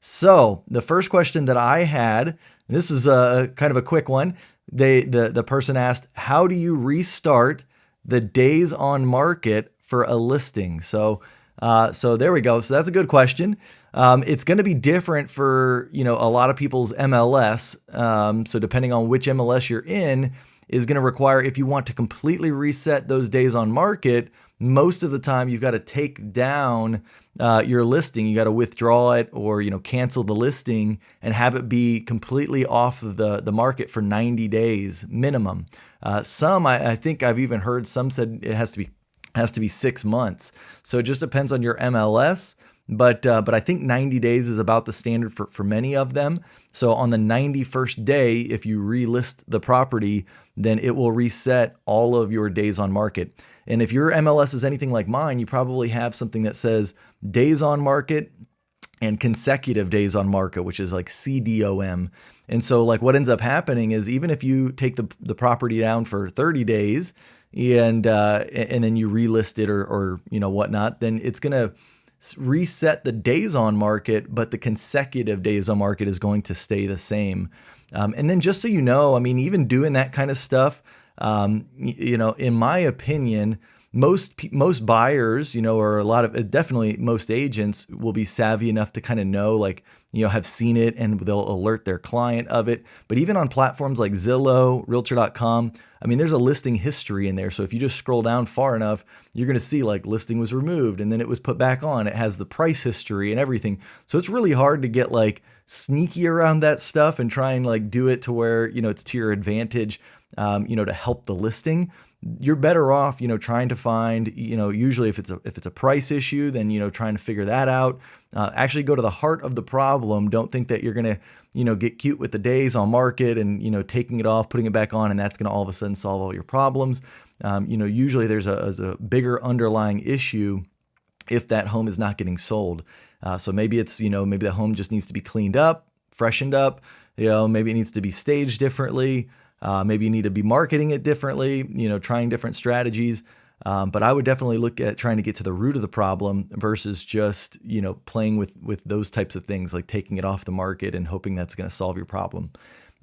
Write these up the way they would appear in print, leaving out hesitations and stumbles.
So the first question that I had, and this is a kind of a quick one. The person asked, how do you restart the days on market for a listing? So there we go. So that's a good question. It's going to be different for, a lot of people's MLS. So depending on which MLS you're in is going to require, if you want to completely reset those days on market, most of the time you've got to take down your listing. You got to withdraw it or, cancel the listing and have it be completely off of the market for 90 days minimum. Some, I think I've even heard some said it has to be 6 months. So it just depends on your MLS. But I think 90 days is about the standard for many of them. So on the 91st day, if you relist the property, then it will reset all of your days on market. And if your MLS is anything like mine, you probably have something that says days on market and consecutive days on market, which is like CDOM. And so like what ends up happening is even if you take the property down for 30 days and then you relist it or whatnot, then it's going to reset the days on market, but the consecutive days on market is going to stay the same. And then just so you know, I mean, even doing that kind of stuff, in my opinion, most buyers, or a lot of, definitely most agents will be savvy enough to kind of know, like, have seen it and they'll alert their client of it. But even on platforms like Zillow, Realtor.com, I mean, there's a listing history in there. So if you just scroll down far enough, you're going to see like listing was removed and then it was put back on. It has the price history and everything. So it's really hard to get like sneaky around that stuff and try and like do it to where, it's to your advantage, to help the listing. You're better off, trying to find, usually if it's a price issue, then, trying to figure that out. Actually go to the heart of the problem. Don't think that you're going to, get cute with the days on market and, taking it off, putting it back on, and that's going to all of a sudden solve all your problems. Usually there's a bigger underlying issue if that home is not getting sold. So maybe it's, maybe the home just needs to be cleaned up, freshened up, maybe it needs to be staged differently. Maybe you need to be marketing it differently, trying different strategies. But I would definitely look at trying to get to the root of the problem versus just, playing with those types of things, like taking it off the market and hoping that's going to solve your problem.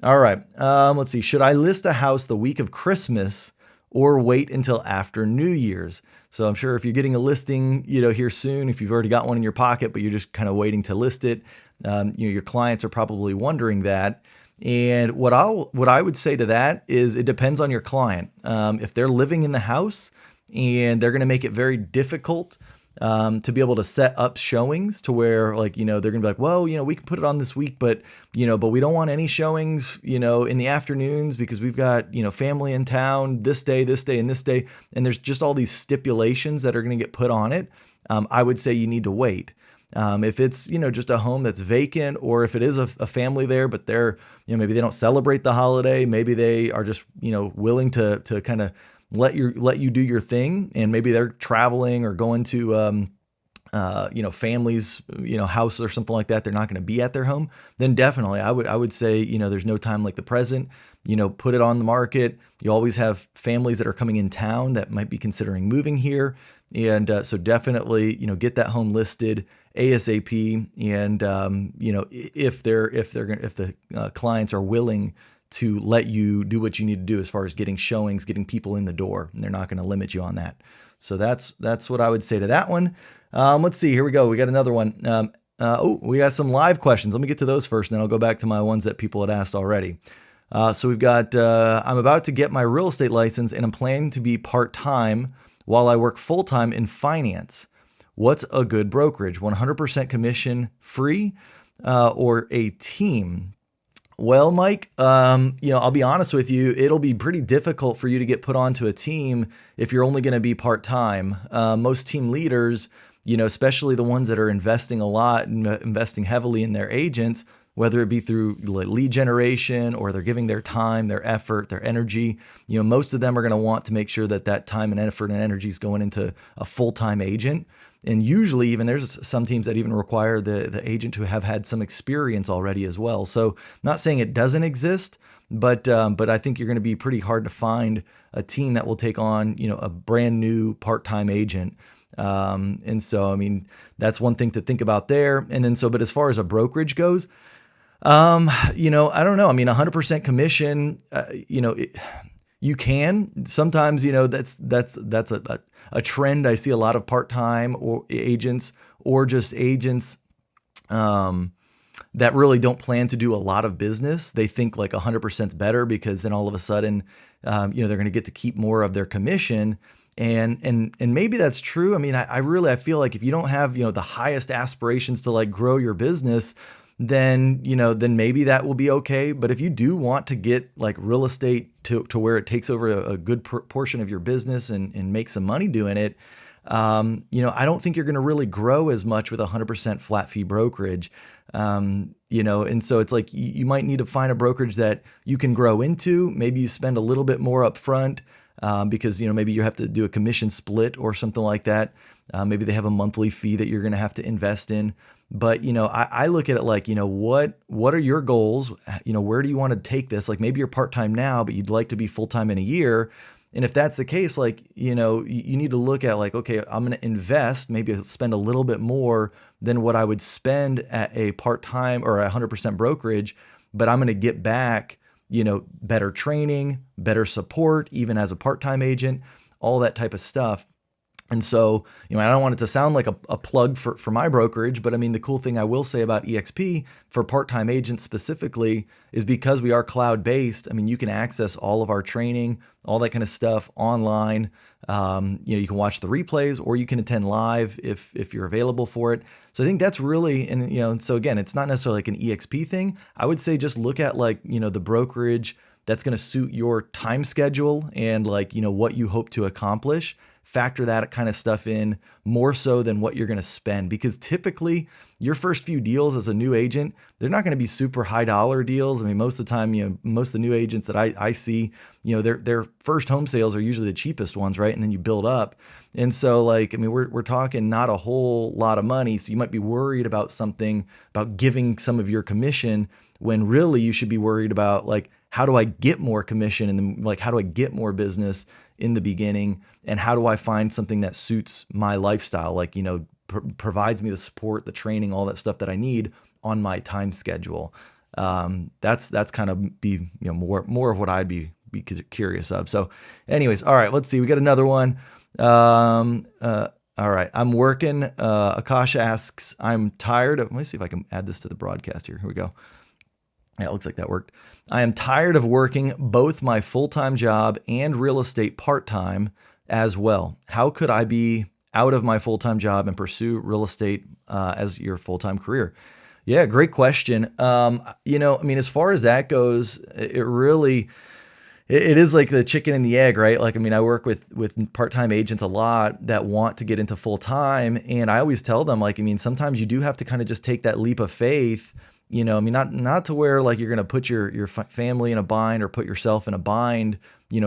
All right. Let's see. Should I list a house the week of Christmas or wait until after New Year's? So I'm sure if you're getting a listing, here soon, if you've already got one in your pocket, but you're just kind of waiting to list it, your clients are probably wondering that. And what I would say to that is it depends on your client. If they're living in the house and they're going to make it very difficult to be able to set up showings to where they're going to be like, well, we can put it on this week, but we don't want any showings, in the afternoons because we've got, family in town this day, and this day. And there's just all these stipulations that are going to get put on it. I would say you need to wait. If it's, just a home that's vacant, or if it is a family there, but they're, maybe they don't celebrate the holiday, maybe they are just, willing to kind of let you do your thing. And maybe they're traveling or going to, families, house or something like that. They're not going to be at their home. Then definitely I would say, there's no time like the present, put it on the market. You always have families that are coming in town that might be considering moving here. And so definitely, get that home listed ASAP. And, if the clients are willing to let you do what you need to do as far as getting showings, getting people in the door, and they're not going to limit you on that. So that's what I would say to that one. Let's see, here we go. We got another one. We got some live questions. Let me get to those first, and then I'll go back to my ones that people had asked already. So we've got, I'm about to get my real estate license and I'm planning to be part-time while I work full-time in finance. What's a good brokerage? 100% commission free, or a team? Well, Mike, I'll be honest with you. It'll be pretty difficult for you to get put onto a team if you're only going to be part-time. Most team leaders, especially the ones that are investing a lot and investing heavily in their agents, whether it be through lead generation or they're giving their time, their effort, their energy, most of them are going to want to make sure that time and effort and energy is going into a full-time agent. And usually even there's some teams that even require the agent to have had some experience already as well. So not saying it doesn't exist, but I think you're going to be pretty hard to find a team that will take on, a brand new part-time agent. And so, I mean, that's one thing to think about there. And then but as far as a brokerage goes, I don't know. I mean, 100% commission, you can sometimes, that's a trend. I see a lot of part-time or agents or just agents, that really don't plan to do a lot of business. They think like 100% is better because then all of a sudden, they're going to get to keep more of their commission. And maybe that's true. I mean, I feel like if you don't have, the highest aspirations to like grow your business, then maybe that will be okay. But if you do want to get like real estate to where it takes over a good portion of your business and make some money doing it, I don't think you're going to really grow as much with 100% flat fee brokerage. And so it's like you might need to find a brokerage that you can grow into. Maybe you spend a little bit more upfront, because, maybe you have to do a commission split or something like that. Maybe they have a monthly fee that you're going to have to invest in. But, I look at it like, what are your goals? Where do you want to take this? Like maybe you're part-time now, but you'd like to be full-time in a year. And if that's the case, like, you need to look at like, okay, I'm going to invest, maybe spend a little bit more than what I would spend at a part-time or 100% brokerage, but I'm going to get back, better training, better support, even as a part-time agent, all that type of stuff. And so, I don't want it to sound like a plug for my brokerage, but I mean, the cool thing I will say about EXP for part-time agents specifically is because we are cloud-based. I mean, you can access all of our training, all that kind of stuff online. You can watch the replays or you can attend live if you're available for it. So I think that's really, and so again, it's not necessarily like an EXP thing. I would say just look at like, the brokerage that's going to suit your time schedule and like, what you hope to accomplish. Factor that kind of stuff in more so than what you're going to spend, because typically your first few deals as a new agent, they're not going to be super high dollar deals. I mean, most of the time, most of the new agents that I see, their first home sales are usually the cheapest ones, right? And then you build up. And so like, I mean, we're talking not a whole lot of money. So you might be worried about giving some of your commission when really you should be worried about like, how do I get more commission? And then like, how do I get more business in the beginning? And how do I find something that suits my lifestyle? Like, provides me the support, the training, all that stuff that I need on my time schedule. That's kind of be, more of what I'd be curious of. So anyways, all right, let's see. We got another one. All right. I'm working. Akasha asks, I'm tired of, let me see if I can add this to the broadcast here. Here we go. Yeah, it looks like that worked. I am tired of working both my full-time job and real estate part-time as well. How could I be out of my full-time job and pursue real estate as your full-time career? Yeah, great question. I mean, as far as that goes, it is like the chicken and the egg, right? Like, I mean, I work with part-time agents a lot that want to get into full-time. And I always tell them, like, I mean, sometimes you do have to kind of just take that leap of faith. I mean, not to where like you're going to put your family in a bind or put yourself in a bind,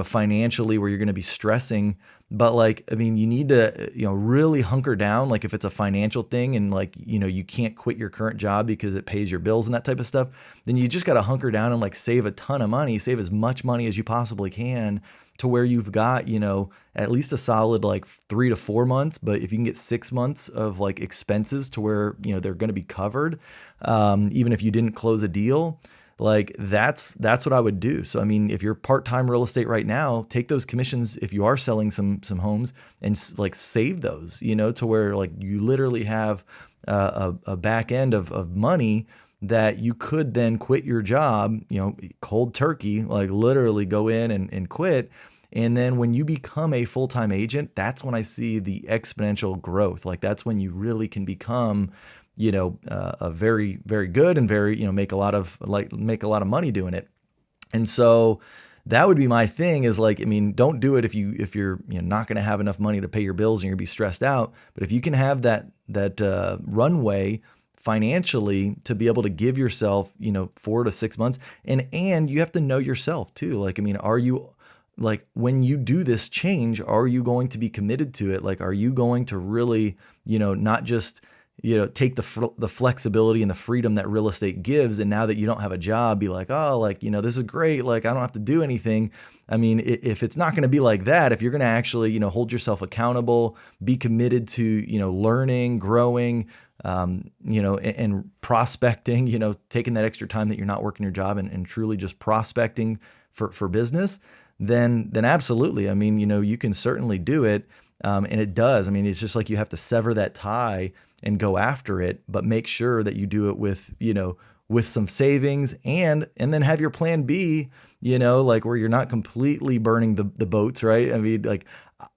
financially where you're going to be stressing. But like, I mean, you need to, really hunker down. Like if it's a financial thing and like, you can't quit your current job because it pays your bills and that type of stuff, then you just got to hunker down and like save a ton of money, save as much money as you possibly can to where you've got, at least a solid like 3 to 4 months. But if you can get 6 months of like expenses to where, they're going to be covered, even if you didn't close a deal, like that's what I would do. So, I mean, if you're part-time real estate right now, take those commissions if you are selling some homes and like save those, to where like you literally have a back end of money that you could then quit your job, cold turkey, like literally go in and quit. And then when you become a full-time agent, that's when I see the exponential growth. Like that's when you really can become, a very, very good and very, make a lot of money doing it. And so that would be my thing is like, I mean, don't do it if you're not going to have enough money to pay your bills and you're gonna be stressed out. But if you can have that runway financially to be able to give yourself, 4 to 6 months, and you have to know yourself too. Like, I mean, are you like, when you do this change, are you going to be committed to it? Like, are you going to really, not just, take the flexibility and the freedom that real estate gives. And now that you don't have a job, be like, oh, like, this is great. Like, I don't have to do anything. I mean, if it's not going to be like that, if you're going to actually, hold yourself accountable, be committed to, learning, growing, and prospecting, taking that extra time that you're not working your job and truly just prospecting for business, then absolutely. I mean, you can certainly do it. And it does. I mean, it's just like you have to sever that tie and go after it, but make sure that you do it with, with some savings and then have your plan B, like where you're not completely burning the boats, right? I mean, like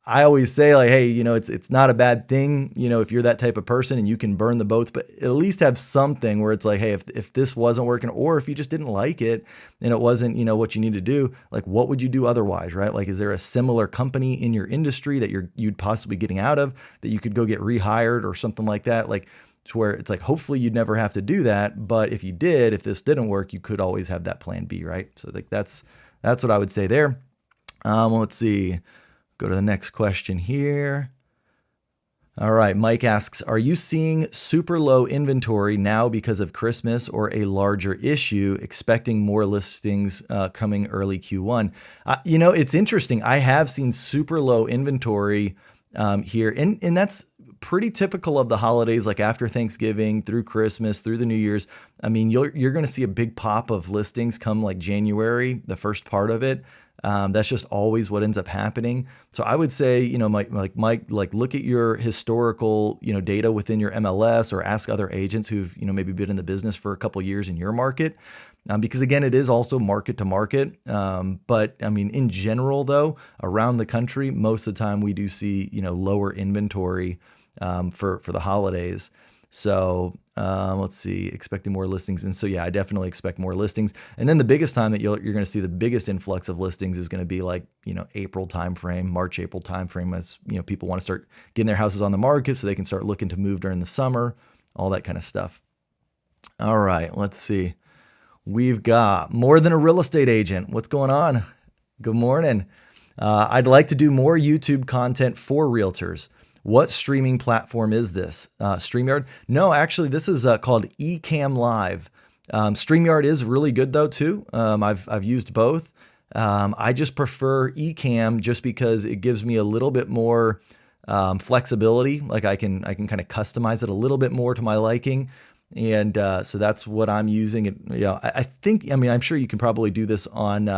I always say like, hey, it's not a bad thing, if you're that type of person and you can burn the boats, but at least have something where it's like, hey, if this wasn't working, or if you just didn't like it and it wasn't, what you need to do, like what would you do otherwise, right? Like, is there a similar company in your industry that you'd possibly getting out of that you could go get rehired or something like that? Like, to where it's like, hopefully you'd never have to do that. But if you did, if this didn't work, you could always have that plan B, right? So like that's what I would say there. Let's see. Go to the next question here. All right. Mike asks, are you seeing super low inventory now because of Christmas or a larger issue, expecting more listings coming early Q1? It's interesting. I have seen super low inventory here, and that's pretty typical of the holidays, like after Thanksgiving through Christmas, through the New Year's. I mean, you're going to see a big pop of listings come like January, the first part of it. That's just always what ends up happening. So I would say, Mike, look at your historical, data within your MLS, or ask other agents who've, maybe been in the business for a couple of years in your market. Because again, it is also market to market. But I mean, in general though, around the country, most of the time we do see, lower inventory for the holidays. So let's see, expecting more listings. And so, yeah, I definitely expect more listings. And then the biggest time that you're going to see the biggest influx of listings is going to be like, April timeframe, March, April timeframe, as, people want to start getting their houses on the market so they can start looking to move during the summer, all that kind of stuff. All right, let's see. We've got More Than a Real Estate Agent. What's going on? Good morning. I'd like to do more YouTube content for realtors. What streaming platform is this? StreamYard? No, actually, this is called Ecamm Live. StreamYard is really good though too. I've used both. I just prefer Ecamm just because it gives me a little bit more flexibility. Like I can kind of customize it a little bit more to my liking. And so that's what I'm using. I think, I'm sure you can probably do this on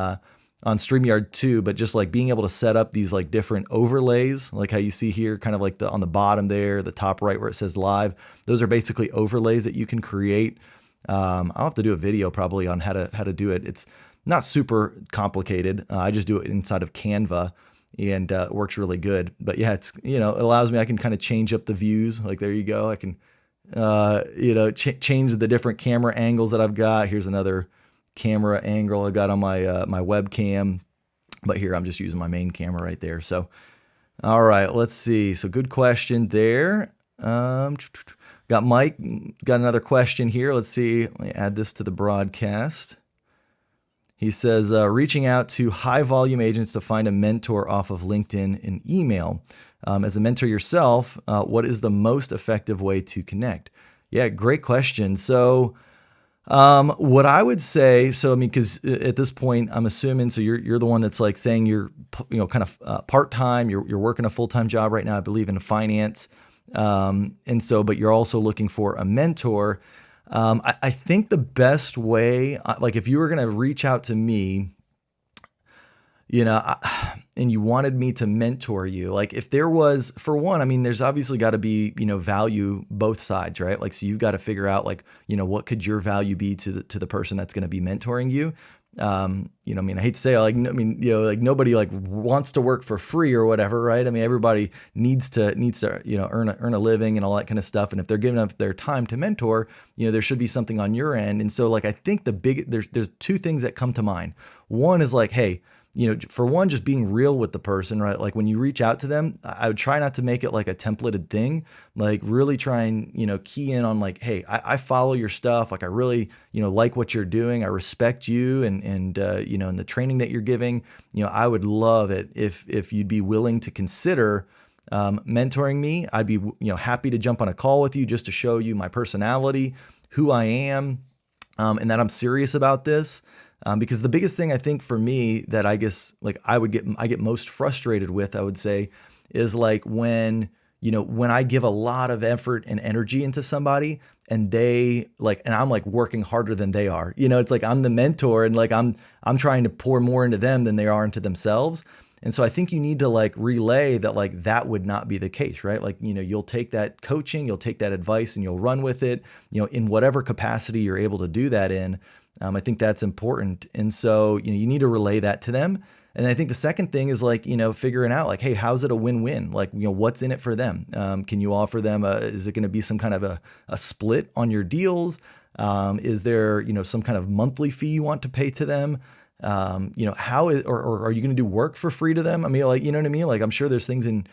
StreamYard too, but just like being able to set up these like different overlays, like how you see here, kind of like on the bottom there, the top right where it says live, those are basically overlays that you can create. I'll have to do a video probably on how to do it. It's not super complicated. I just do it inside of Canva, and it works really good. But yeah, it's, it allows me, I can kind of change up the views. Like there you go. I can, change the different camera angles that I've got. Here's another camera angle I got on my my webcam, but here I'm just using my main camera right there. So, all right, let's see. So good question there. Got Mike, got another question here. Let's see. Let me add this to the broadcast. He says, reaching out to high volume agents to find a mentor off of LinkedIn and email. As a mentor yourself, what is the most effective way to connect? Yeah, great question. So what I would say, because at this point I'm assuming, so you're the one that's like saying you're, kind of part-time, you're working a full-time job right now, I believe in finance. And so, but you're also looking for a mentor. I think the best way, like if you were going to reach out to me, and you wanted me to mentor you, like if there was, for one, there's obviously got to be, value both sides, right? Like, so you've got to figure out like, what could your value be to the person that's going to be mentoring you? I hate to say, like, like nobody like wants to work for free or whatever, right? Everybody needs to, earn a living and all that kind of stuff. And if they're giving up their time to mentor, there should be something on your end. And so like, I think there's two things that come to mind. One is like, hey, for one, just being real with the person, right? Like when you reach out to them, I would try not to make it like a templated thing, like really try and, key in on like, hey, I follow your stuff. Like I really, like what you're doing. I respect you and the training that you're giving. I would love it if you'd be willing to consider, mentoring me, I'd be, happy to jump on a call with you just to show you my personality, who I am, and that I'm serious about this. Because the biggest thing I think for me that I guess like I get most frustrated with, I would say, is like when I give a lot of effort and energy into somebody and and I'm like working harder than they are. It's like I'm the mentor and like I'm trying to pour more into them than they are into themselves. And so I think you need to like relay that like that would not be the case, right? Like, you'll take that coaching, you'll take that advice and you'll run with it, in whatever capacity you're able to do that in. I think that's important. And so, you need to relay that to them. And I think the second thing is like, figuring out like, hey, how's it a win-win? Like, what's in it for them? Can you offer them is it going to be some kind of a split on your deals? Is there, some kind of monthly fee you want to pay to them? How is, or are you going to do work for free to them? I mean, like, you know what I mean? Like, I'm sure there's things in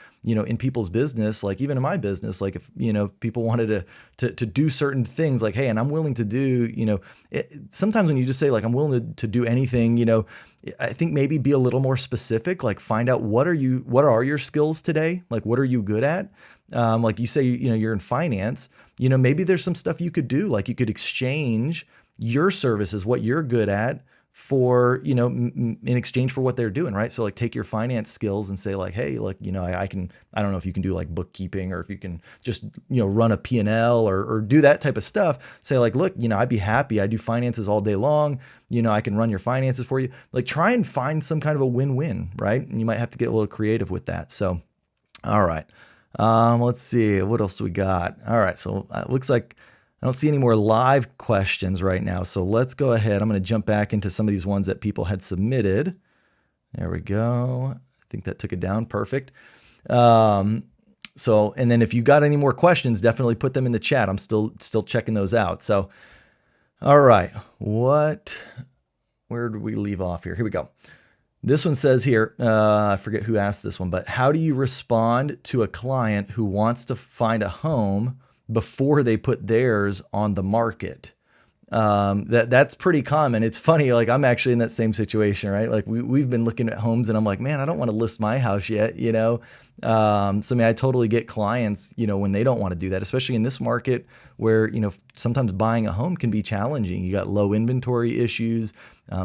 people's business, like even in my business, like if, people wanted to do certain things like, hey, and I'm willing to do, sometimes when you just say like, I'm willing to do anything, I think maybe be a little more specific, like find out what are your skills today? Like, what are you good at? Like you say, you're in finance, maybe there's some stuff you could do, like you could exchange your services, what you're good at, for, in exchange for what they're doing, right? So like take your finance skills and say like, hey, look, I don't know if you can do like bookkeeping or if you can just, run a P&L or do that type of stuff. Say like, look, I'd be happy. I do finances all day long. I can run your finances for you. Like try and find some kind of a win-win, right? And you might have to get a little creative with that. So, all right. Let's see, what else do we got? All right. So it looks like I don't see any more live questions right now. So let's go ahead. I'm going to jump back into some of these ones that people had submitted. There we go. I think that took it down. Perfect. And then if you got any more questions, definitely put them in the chat. I'm still checking those out. So, all right. Where did we leave off here? Here we go. This one says here, I forget who asked this one, but how do you respond to a client who wants to find a home before they put theirs on the market? That's pretty common. It's funny, like I'm actually in that same situation, right? Like we've been looking at homes and I'm like, man, I don't want to list my house yet, So I mean, I totally get clients, when they don't want to do that, especially in this market where, sometimes buying a home can be challenging. You got low inventory issues.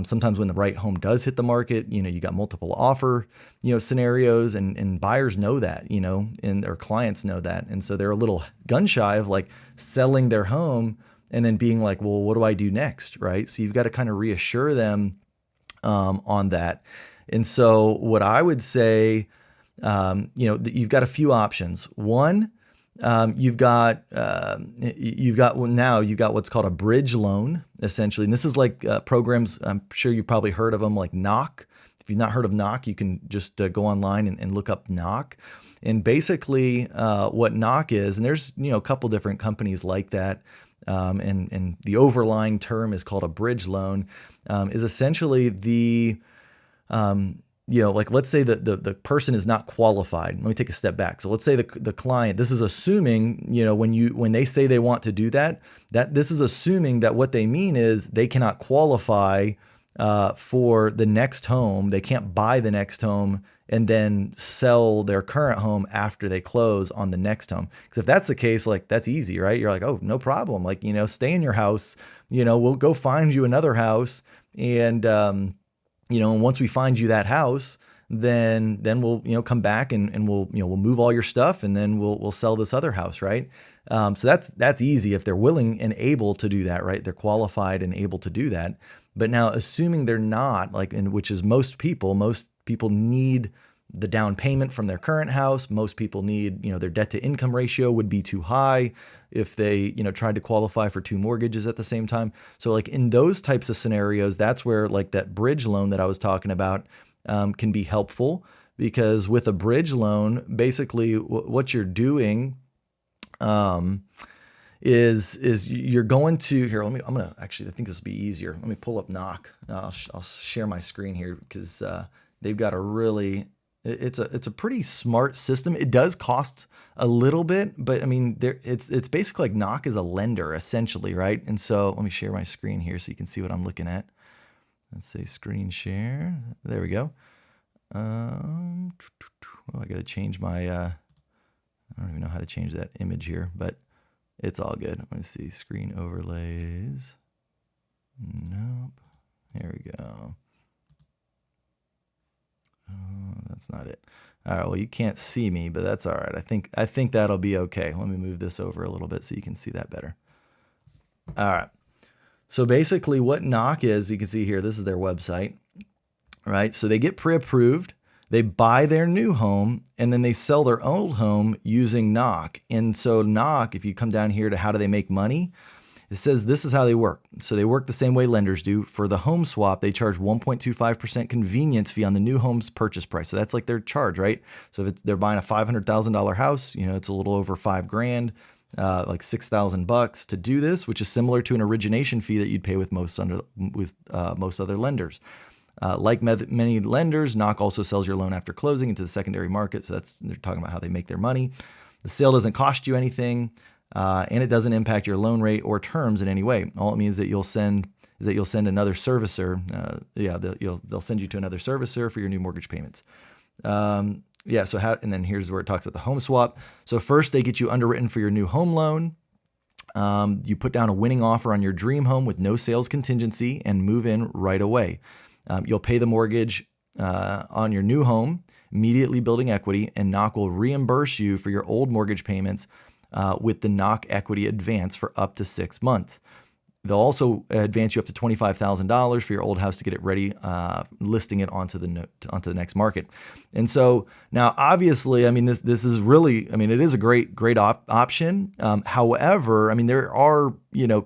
Sometimes when the right home does hit the market, you got multiple offer, scenarios and buyers know that, and their clients know that. And so they're a little gun shy of like selling their home and then being like, well, what do I do next? Right. So you've got to kind of reassure them on that. And so what I would say, you've got a few options. One, you've got what's called a bridge loan, essentially. And this is like programs, I'm sure you've probably heard of them, like Knock. If you've not heard of Knock, you can just go online and look up Knock. And basically what Knock is, and there's, a couple different companies like that. And the overlying term is called a bridge loan, is essentially like let's say that the person is not qualified. Let me take a step back. So let's say the client, this is assuming, when they say they want to do that this is assuming that what they mean is they cannot qualify for the next home. They can't buy the next home and then sell their current home after they close on the next home. Because if that's the case, like that's easy, right? You're like, oh, no problem. Like, stay in your house, we'll go find you another house. And, and once we find you that house, then we'll, come back and we'll move all your stuff and then we'll sell this other house. Right. So that's easy if they're willing and able to do that, right? They're qualified and able to do that. But now assuming they're not, like, which is most people need the down payment from their current house. Most people need, their debt to income ratio would be too high if they, tried to qualify for 2 mortgages at the same time. So like in those types of scenarios, that's where like that bridge loan that I was talking about can be helpful, because with a bridge loan, basically what you're doing is you're going to here. I think this will be easier. Let me pull up Knock. I'll share my screen here because they've got it's a pretty smart system. It does cost a little bit, but I mean, it's basically like Knock is a lender essentially, right? And so let me share my screen here so you can see what I'm looking at. Let's say screen share. There we go. I got to change my I don't even know how to change that image here, but it's all good. Let me see, screen overlays. Nope. Here we go. Oh, that's not it. All right, well, you can't see me, but that's all right. I think that'll be okay. Let me move this over a little bit so you can see that better. All right. So basically what knock is, you can see here, this is their website, right? So they get pre-approved, they buy their new home, and then they sell their old home using knock. And so knock, if you come down here to how do they make money, it says this is how they work. So they work the same way lenders do. For the home swap, they charge 1.25% convenience fee on the new home's purchase price. So that's like their charge, right? So if they're buying a $500,000 house, it's a little over $5,000, like $6,000 to do this, which is similar to an origination fee that you'd pay with most other lenders. Like many lenders, knock also sells your loan after closing into the secondary market. So they're talking about how they make their money. The sale doesn't cost you anything. And it doesn't impact your loan rate or terms in any way. All it means that you'll send another servicer. They'll send you to another servicer for your new mortgage payments. And then here's where it talks about the home swap. So first they get you underwritten for your new home loan. You put down a winning offer on your dream home with no sales contingency and move in right away. You'll pay the mortgage on your new home, immediately building equity, and knock will reimburse you for your old mortgage payments with the knock equity advance for up to 6 months. They'll also advance you up to $25,000 for your old house to get it ready, listing it onto the next market. And so now, obviously, this is really, it is a great option. However, there are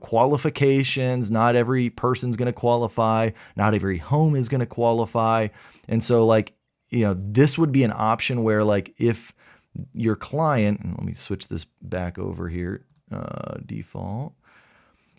qualifications. Not every person's going to qualify. Not every home is going to qualify. And so this would be an option where if your client, and let me switch this back over here, default.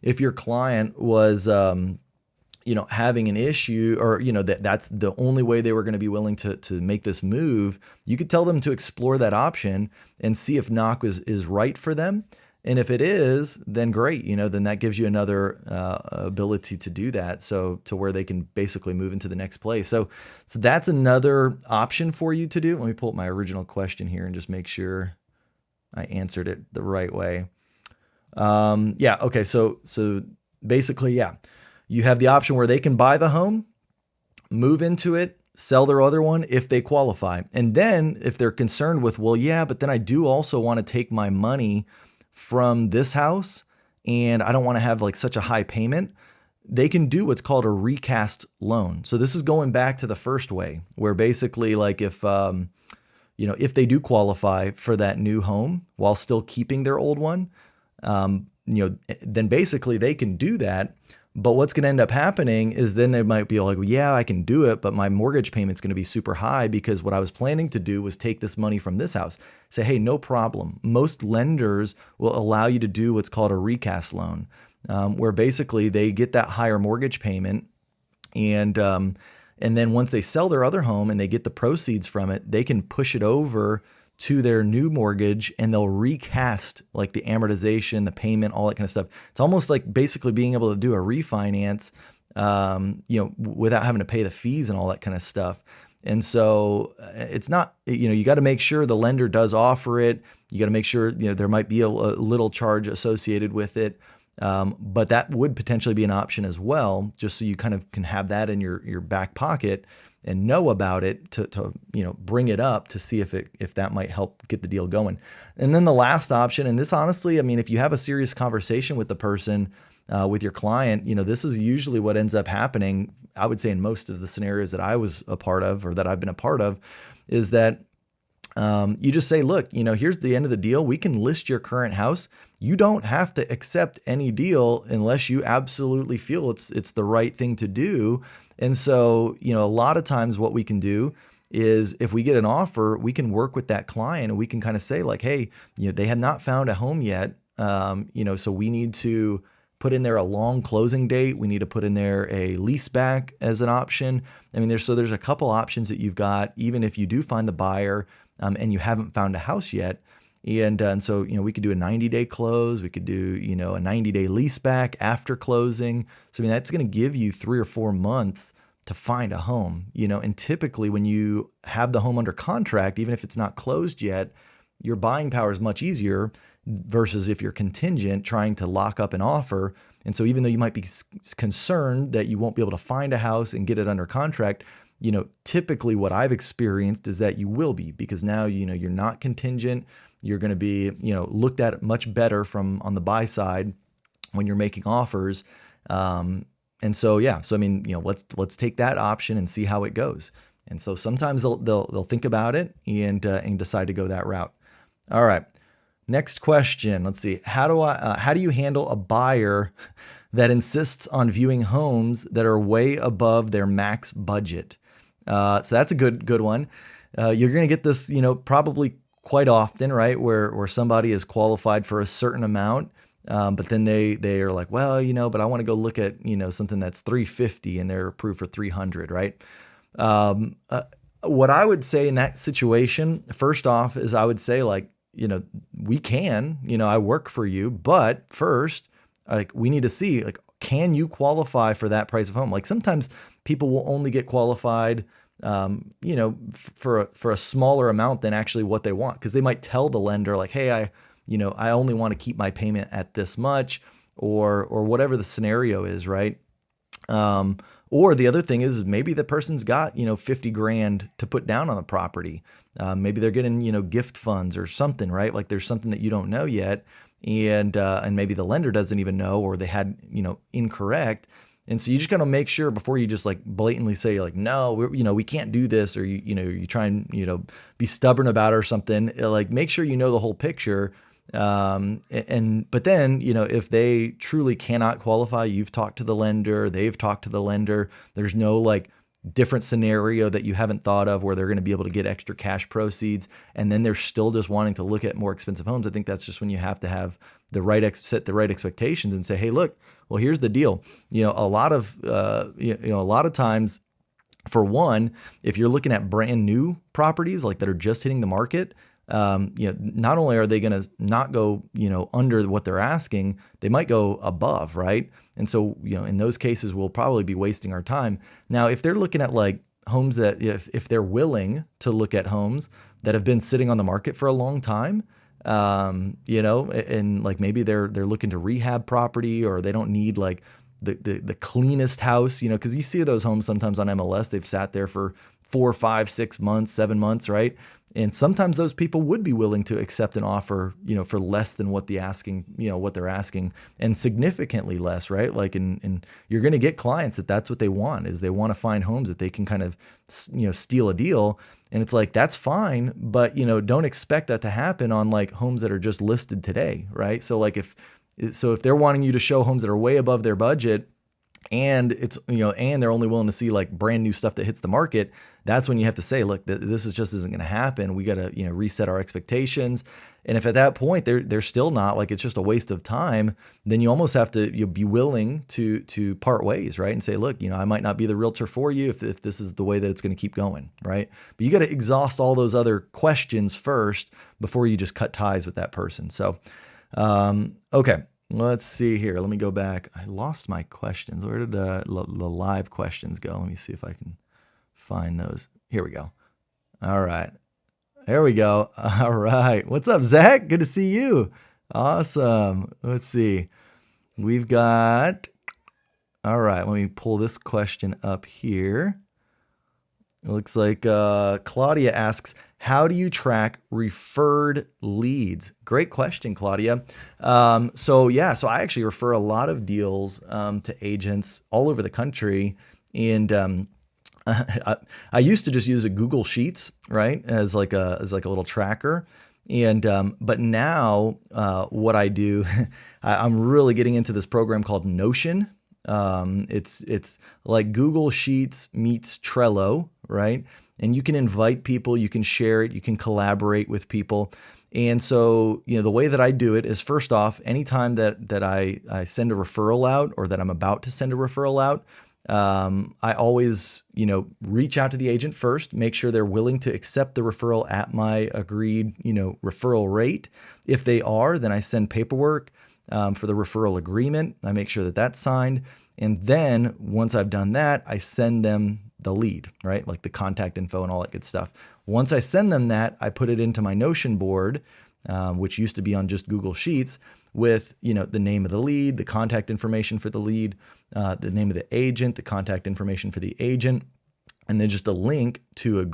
If your client was, having an issue, or, that's the only way they were going to be willing to make this move, you could tell them to explore that option and see if knock is right for them. And if it is, then great, then that gives you another ability to do that. So to where they can basically move into the next place. So that's another option for you to do. Let me pull up my original question here and just make sure I answered it the right way. Okay. So basically, you have the option where they can buy the home, move into it, sell their other one if they qualify. And then if they're concerned with, but then I do also want to take my money from this house and I don't want to have such a high payment, they can do what's called a recast loan. So this is going back to the first way, where basically if they do qualify for that new home while still keeping their old one, then basically they can do that. But what's going to end up happening is then they might be like, I can do it, but my mortgage payment's going to be super high because what I was planning to do was take this money from this house. Say, hey, no problem. Most lenders will allow you to do what's called a recast loan, where basically they get that higher mortgage payment, and then once they sell their other home and they get the proceeds from it, they can push it over to their new mortgage and they'll recast the amortization, the payment, all that kind of stuff. It's almost like basically being able to do a refinance, without having to pay the fees and all that kind of stuff. And so it's not, you got to make sure the lender does offer it. You got to make sure, there might be a little charge associated with it. But that would potentially be an option as well, just so you kind of can have that in your back pocket and know about it to bring it up to see if that might help get the deal going. And then the last option, and this honestly, if you have a serious conversation with the person, with your client, this is usually what ends up happening. I would say in most of the scenarios that I was a part of or that I've been a part of, is that you just say, look, here's the end of the deal. We can list your current house. You don't have to accept any deal unless you absolutely feel it's the right thing to do. And so, a lot of times what we can do is if we get an offer, we can work with that client and we can kind of say hey, they have not found a home yet. So we need to put in there a long closing date. We need to put in there a lease back as an option. There's a couple options that you've got, even if you do find the buyer, and you haven't found a house yet. And so, we could do a 90-day close. We could do, a 90-day lease back after closing. So, that's going to give you 3 or 4 months to find a home, and typically when you have the home under contract, even if it's not closed yet, your buying power is much easier versus if you're contingent trying to lock up an offer. And so even though you might be concerned that you won't be able to find a house and get it under contract, typically what I've experienced is that you will be, because now, you're not contingent. You're going to be, looked at much better from on the buy side when you're making offers. And so, I mean, let's take that option and see how it goes. And so sometimes they'll think about it and decide to go that route. All right. Next question. Let's see. How do you handle a buyer that insists on viewing homes that are way above their max budget? So that's a good one. You're going to get this, probably quite often, right? Where somebody is qualified for a certain amount, but then they are like, well, but I want to go look at, something that's 350 and they're approved for 300, right? What I would say in that situation, first off, is I would say, like, we can, I work for you, but first, like, we need to see, like, can you qualify for that price of home? Like, sometimes people will only get qualified, for a smaller amount than actually what they want. Cause they might tell the lender, like, hey, I only want to keep my payment at this much, or whatever the scenario is. Right. Or the other thing is maybe the person's got, 50 grand to put down on the property. Maybe they're getting, gift funds or something, right? Like, there's something that you don't know yet. And maybe the lender doesn't even know, or they had, incorrect. And so you just got to make sure before you just, like, blatantly say, like, no, we can't do this, or you try and, be stubborn about it or something. Like, make sure you know the whole picture. But then, if they truly cannot qualify, you've talked to the lender, they've talked to the lender, there's no, like, different scenario that you haven't thought of where they're going to be able to get extra cash proceeds, and then they're still just wanting to look at more expensive homes. I think that's just when you have to have set the right expectations and say, hey, look, well, here's the deal. A lot of times, for one, if you're looking at brand new properties, like, that are just hitting the market, not only are they going to not go, under what they're asking, they might go above, right? And so, in those cases, we'll probably be wasting our time. Now, if they're looking at, like, homes that, if they're willing to look at homes that have been sitting on the market for a long time, and, like, maybe they're looking to rehab property, or they don't need, like, the cleanest house, because you see those homes sometimes on MLS, they've sat there for 4, 5, 6 months, 7 months, right? And sometimes those people would be willing to accept an offer, for less than what they're asking, and significantly less, right? Like, and you're going to get clients that's what they want, is they want to find homes that they can kind of, steal a deal. And it's like, that's fine, but, don't expect that to happen on, like, homes that are just listed today, right? So, like, if they're wanting you to show homes that are way above their budget, and it's, and they're only willing to see, like, brand new stuff that hits the market, that's when you have to say, look, this isn't going to happen. We got to, reset our expectations. And if at that point they're still not, like, it's just a waste of time, then you almost have to be willing to part ways, right? And say, look, I might not be the realtor for you if this is the way that it's going to keep going, right? But you got to exhaust all those other questions first before you just cut ties with that person. So, okay. Let's see here. Let me go back. I lost my questions. Where did the live questions go? Let me see if I can find those. Here we go. All right. There we go. All right. What's up, Zach? Good to see you. Awesome. Let's see. We've got, all right. Let me pull this question up here. It looks like Claudia asks, how do you track referred leads? Great question, Claudia. So I actually refer a lot of deals to agents all over the country. And I used to just use a Google Sheets, right, as like a little tracker. And but now what I do, I'm really getting into this program called Notion. It's like Google Sheets meets Trello, right? And you can invite people, you can share it, you can collaborate with people. And so, the way that I do it is, first off, anytime that I send a referral out, or that I'm about to send a referral out, I always, reach out to the agent first, make sure they're willing to accept the referral at my agreed, referral rate. If they are, then I send paperwork for the referral agreement. I make sure that that's signed. And then once I've done that, I send them the lead, right? Like the contact info and all that good stuff. Once I send them that, I put it into my Notion board, which used to be on just Google Sheets, with, you know, the name of the lead, the contact information for the lead, the name of the agent, the contact information for the agent, and then just a link to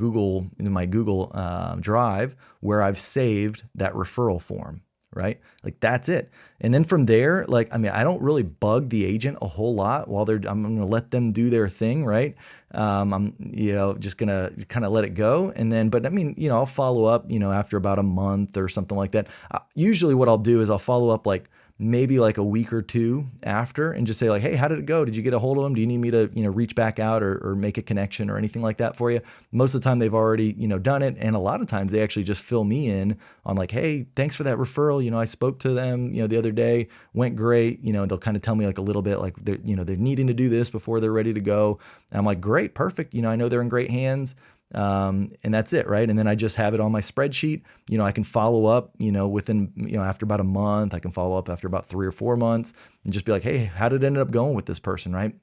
my Google Drive where I've saved that referral form, right? Like that's it. And then from there, like, I mean, I don't really bug the agent a whole lot while I'm going to let them do their thing, right? I'm, you know, just going to kind of let it go. And then, but I mean, you know, I'll follow up, you know, after about a month or something like that. Usually what I'll do is I'll follow up like maybe like a week or two after and just say like, hey, how did it go? Did you get a hold of them? Do you need me to, you know, reach back out or make a connection or anything like that for you? Most of the time they've already, you know, done it. And a lot of times they actually just fill me in on like, hey, thanks for that referral. You know, I spoke to them, you know, the other day, went great. You know, they'll kind of tell me like a little bit like they're, you know, they're needing to do this before they're ready to go. And I'm like, great, perfect. You know, I know they're in great hands. And that's it. Right. And then I just have it on my spreadsheet. You know, I can follow up, you know, within, you know, after about a month, I can follow up after about 3 or 4 months and just be like, hey, how did it end up going with this person? Right.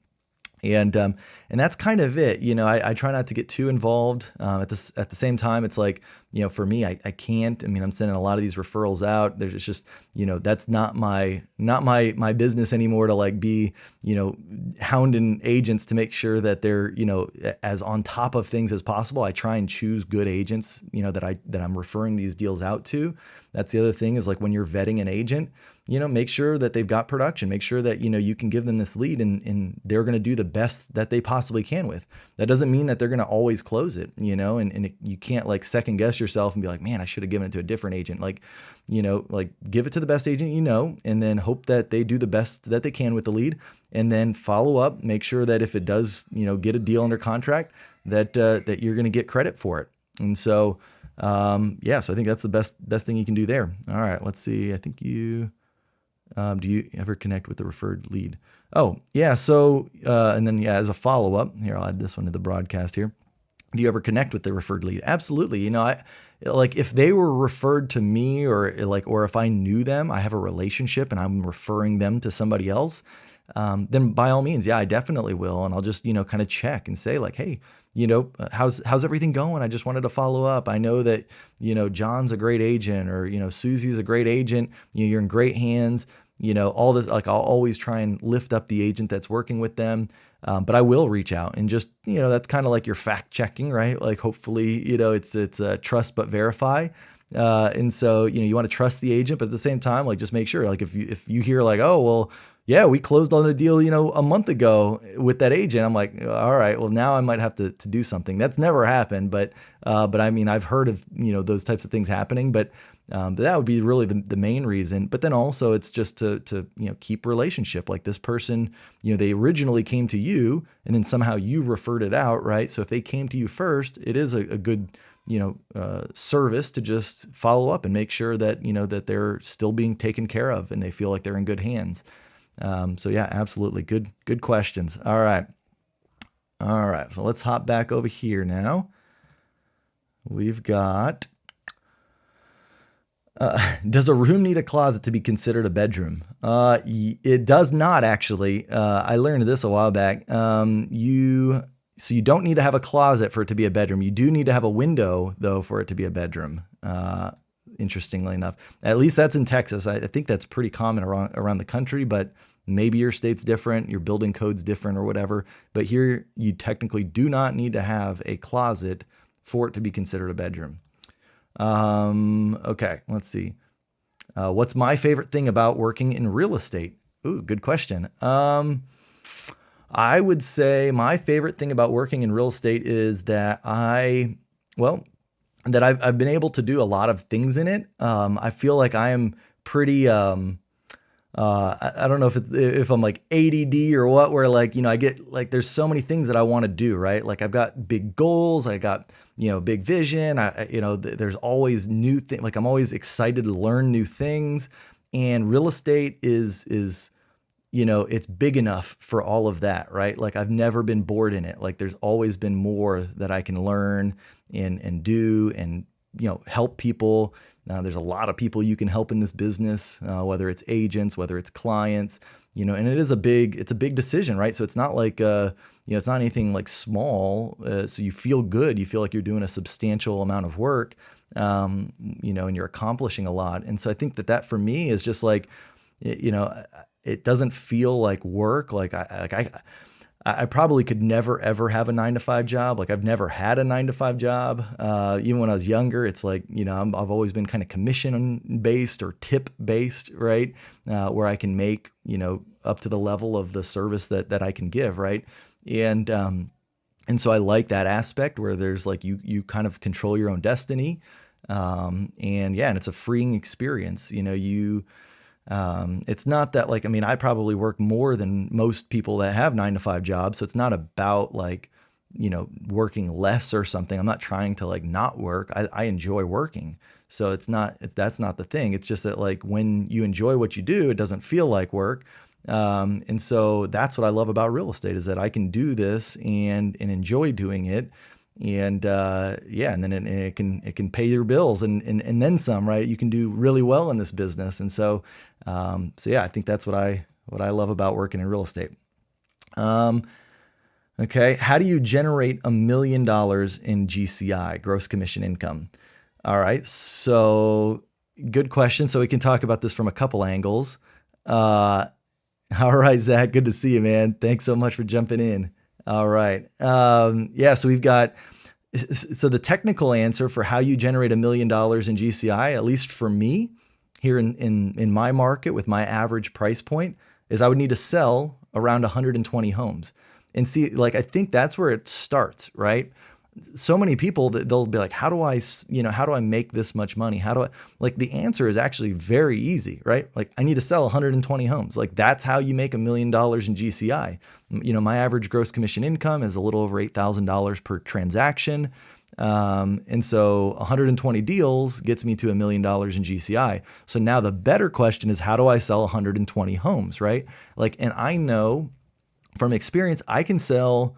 And that's kind of it. You know, I try not to get too involved. At the same time, it's like, you know, for me, I can't. I mean, I'm sending a lot of these referrals out. There's just, you know, that's not my business anymore to like be, you know, hounding agents to make sure that they're, you know, as on top of things as possible. I try and choose good agents, you know, that I'm referring these deals out to. That's the other thing is like when you're vetting an agent, you know, make sure that they've got production, make sure that, you know, you can give them this lead and they're going to do the best that they possibly can with. That doesn't mean that they're going to always close it, you know, and you can't like second guess yourself and be like, man, I should have given it to a different agent. Like, you know, like give it to the best agent, you know, and then hope that they do the best that they can with the lead and then follow up, make sure that if it does, you know, get a deal under contract that you're going to get credit for it. And so, yeah, so I think that's the best thing you can do there. All right, let's see. I think do you ever connect with the referred lead? Oh, yeah. So, and then, yeah, as a follow-up here, I'll add this one to the broadcast here. Do you ever connect with the referred lead? Absolutely. You know, I like if they were referred to me or if I knew them, I have a relationship and I'm referring them to somebody else, then by all means, yeah, I definitely will. And I'll just, you know, kind of check and say like, hey, you know, how's everything going? I just wanted to follow up. I know that, you know, John's a great agent or, you know, Susie's a great agent. You know, you're in great hands, you know, all this, like I'll always try and lift up the agent that's working with them. But I will reach out and just, you know, that's kind of like your fact checking, right? Like hopefully, you know, it's trust but verify. And so, you know, you want to trust the agent, but at the same time, like just make sure, like if you hear like, oh, well, yeah, we closed on a deal, you know, a month ago with that agent. I'm like, all right, well now I might have to do something. That's never happened, but I mean, I've heard of, you know, those types of things happening, but that would be really the main reason. But then also it's just to, you know, keep relationship. Like this person, you know, they originally came to you and then somehow you referred it out, right? So if they came to you first, it is a good, you know, service to just follow up and make sure that, you know, that they're still being taken care of and they feel like they're in good hands. So yeah, absolutely. Good questions. All right. So let's hop back over here now. We've got, does a room need a closet to be considered a bedroom? It does not actually. I learned this a while back. So you don't need to have a closet for it to be a bedroom. You do need to have a window though for it to be a bedroom. Interestingly enough, at least that's in Texas. I think that's pretty common around the country, but maybe your state's different, your building code's different or whatever. But here you technically do not need to have a closet for it to be considered a bedroom. Okay, let's see. What's my favorite thing about working in real estate? Ooh, good question. I would say my favorite thing about working in real estate is that I've been able to do a lot of things in it. I feel like I am pretty, I don't know if I'm like ADD or what, where like, you know, I get like, there's so many things that I want to do, right? Like I've got big goals, I got, you know, big vision. There's always new things. Like I'm always excited to learn new things, and real estate is, you know, it's big enough for all of that, right? Like I've never been bored in it. Like there's always been more that I can learn and do and, you know, help people. There's a lot of people you can help in this business, whether it's agents, whether it's clients, and it's a big decision, right? So it's not like, it's not anything like small. So you feel good. You feel like you're doing a substantial amount of work, and you're accomplishing a lot. And so I think that for me is just like, it doesn't feel like work. I probably could never ever have a 9 to 5 job. Like I've never had a 9 to 5 job. Even when I was younger, it's like, I've always been kind of commission based or tip based, right? Where I can make, up to the level of the service that I can give, right? And so I like that aspect where there's like, you kind of control your own destiny. And it's a freeing experience. It's not that like, I probably work more than most people that have 9 to 5 jobs. So it's not about like, working less or something. I'm not trying to like not work. I enjoy working. So that's not the thing. It's just that like when you enjoy what you do, it doesn't feel like work. And so that's what I love about real estate is that I can do this and enjoy doing it. And and then it can pay your bills and then some, right? You can do really well in this business. And so I think that's what I love about working in real estate. Okay. How do you generate $1 million in GCI, gross commission income? All right. So good question. So we can talk about this from a couple angles. All right, Zach, good to see you, man. Thanks so much for jumping in. All right. So we've got, so the technical answer for how you generate $1 million in GCI, at least for me here in my market with my average price point, is I would need to sell around 120 homes. And see, like, I think that's where it starts, right? So many people that they'll be like, how do I make this much money? The answer is actually very easy, right? Like I need to sell 120 homes. Like that's how you make $1 million in GCI. My average gross commission income is a little over $8,000 per transaction. And so 120 deals gets me to $1 million in GCI. So now the better question is, how do I sell 120 homes, right? And I know from experience, I can sell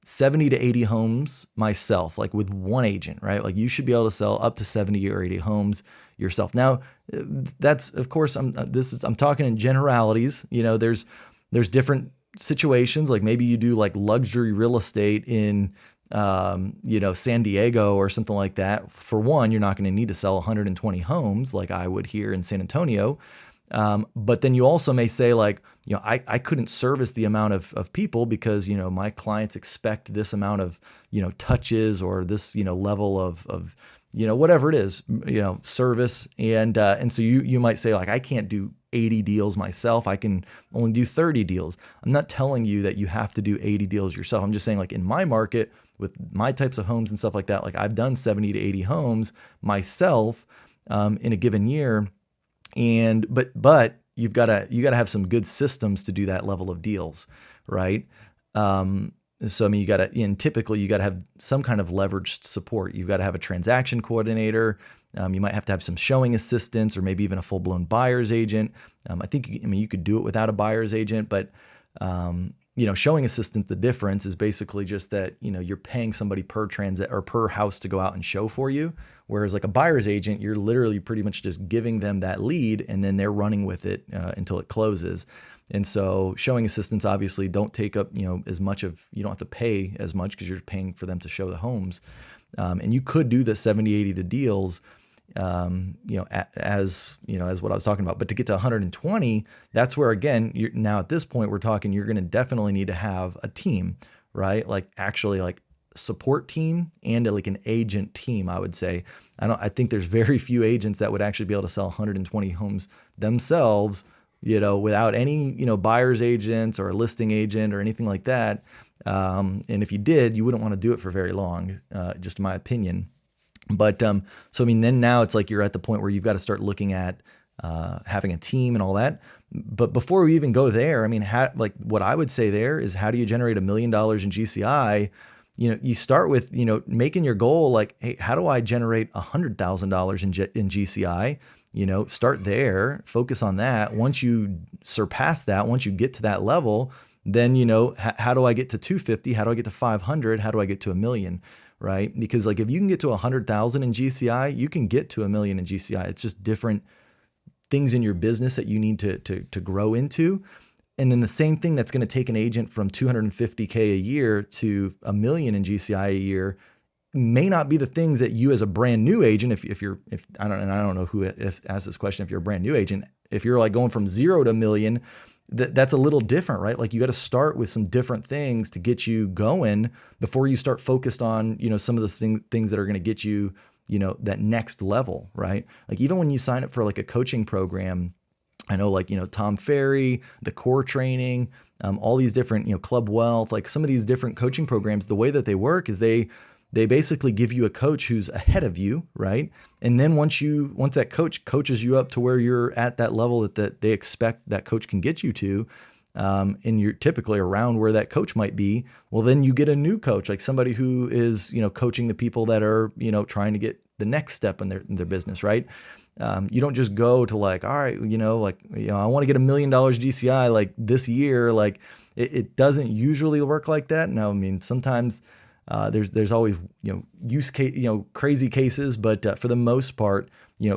70 to 80 homes myself, like with one agent, right? Like you should be able to sell up to 70 or 80 homes yourself. Now, that's of course, I'm talking in generalities. There's different situations. Like maybe you do like luxury real estate in, San Diego or something like that. For one, you're not going to need to sell 120 homes like I would here in San Antonio. But then you also may say like, I couldn't service the amount of people because, my clients expect this amount of, touches or this, level of, whatever it is, service. And so you might say like, I can't do 80 deals myself. I can only do 30 deals. I'm not telling you that you have to do 80 deals yourself. I'm just saying like in my market with my types of homes and stuff like that, like I've done 70 to 80 homes myself, in a given year. But you got to have some good systems to do that level of deals, right? So typically you got to have some kind of leveraged support. You've got to have a transaction coordinator. You might have to have some showing assistants or maybe even a full-blown buyer's agent. I think you could do it without a buyer's agent, but showing assistant, the difference is basically just that, you're paying somebody per transit or per house to go out and show for you. Whereas like a buyer's agent, you're literally pretty much just giving them that lead and then they're running with it until it closes. And so showing assistants obviously don't take up, as much you don't have to pay as much because you're paying for them to show the homes. And you could do the 70, 80 to deals, as what I was talking about. But to get to 120, that's where, again, now at this point, we're talking, you're going to definitely need to have a team, right? Like actually like support team and like an agent team, I would say. I think there's very few agents that would actually be able to sell 120 homes themselves, without any, buyer's agents or a listing agent or anything like that. And if you did, you wouldn't want to do it for very long, just in my opinion. But, then now it's like you're at the point where you've got to start looking at having a team and all that. But before we even go there, what I would say there is, how do you generate $1 million in GCI? You start with, making your goal like, hey, how do I generate $100,000 in GCI? Start there, focus on that. Once you surpass that, once you get to that level, then, how do I get to 250? How do I get to 500? How do I get to $1 million? Right? Because like, if you can get to 100,000 in GCI, you can get to $1 million in GCI. It's just different things in your business that you need to grow into. And then the same thing that's going to take an agent from 250K a year to $1 million in GCI a year may not be the things that you as a brand new agent, if I don't know who asked this question, if you're a brand new agent, if you're like going from 0 to $1 million, that's a little different, right? Like you got to start with some different things to get you going before you start focused on, some of the things that are going to get you, that next level, right? Like even when you sign up for like a coaching program, I know like, Tom Ferry, the core training, all these different, Club Wealth, like some of these different coaching programs, the way that they work is they basically give you a coach who's ahead of you, right? And then once that coach coaches you up to where you're at that level that they expect that coach can get you to, and you're typically around where that coach might be, well, then you get a new coach, like somebody who is, coaching the people that are, trying to get the next step in their business, right? You don't just go to like, all right, I want to get $1 million GCI like this year. Like it doesn't usually work like that. Now, I mean, sometimes there's always, use case, crazy cases, but for the most part,